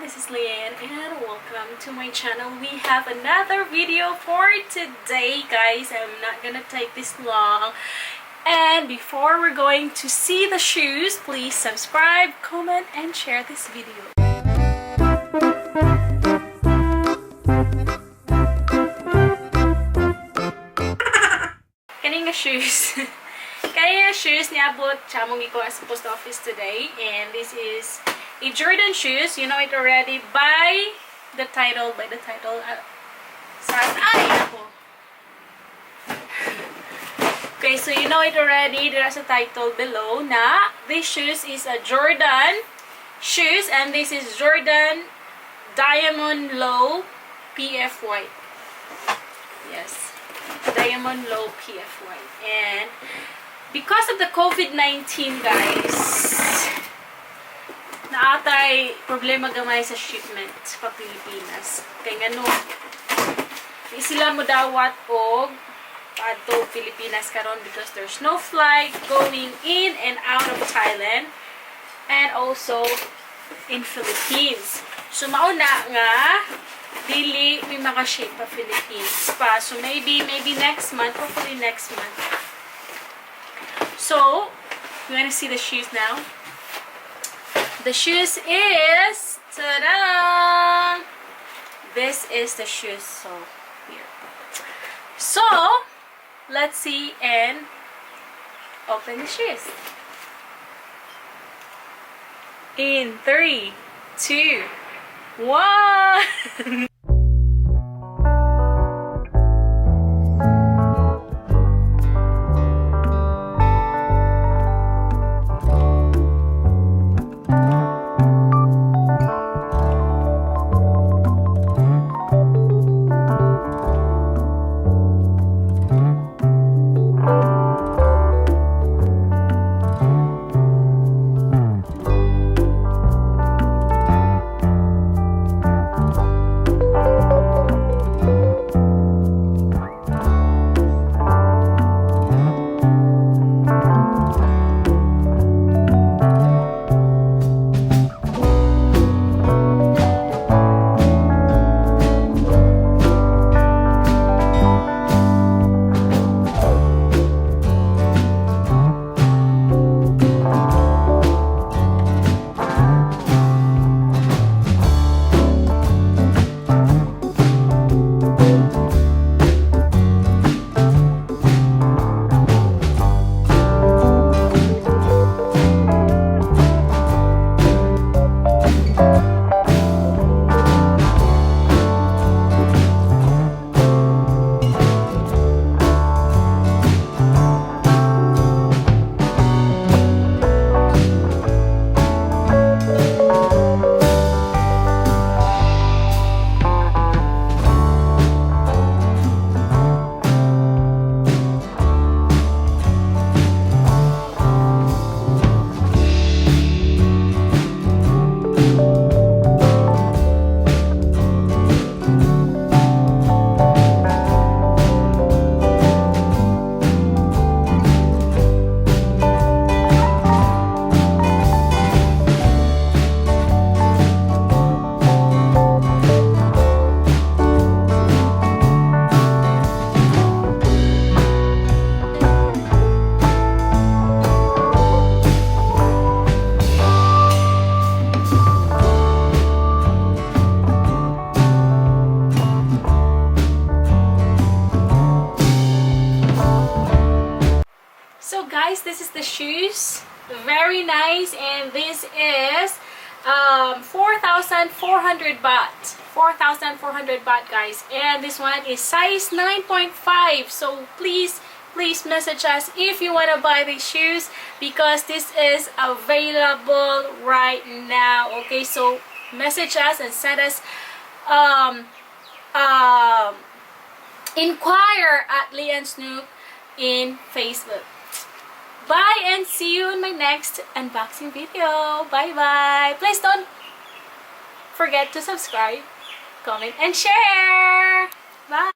this is Leanne and welcome to my channel. We have another video for today, guys. I'm not gonna take this long. And before we're going to see the shoes, please subscribe, comment, and share this video. Kaninga shoes. Kaninga shoes niabot chamong iko sa post office today, and this is a Jordan shoes. You know it already by the title. Okay, so you know it already. There's a title below na this shoes is a Jordan shoes, and this is Jordan Diamond Low PF White. Yes, Diamond Low PF White. And because of the COVID-19, guys, naatay problema gamay sa shipment pa Pilipinas. Kaya nga no, di sila mo dawat og adto Pilipinas karon because there's no flight going in and out of Thailand and also in Philippines. So mauna nga dili may maka-ship pa Philippines pa. So maybe next month, hopefully next month. So, you want to see the shoes now? The shoes is, ta-da! This is the shoes. So, here. So, let's see and open the shoes. In 3, 2, 1. So guys, this is the shoes. Very nice, and this is 4,400 baht. 4,400 baht, guys. And this one is size 9.5. So please message us if you want to buy these shoes because this is available right now. Okay, so message us and send us inquire at Leanne Snook in Facebook. Bye and see you in my next unboxing video. Bye bye. Please don't forget to subscribe, comment, and share. Bye.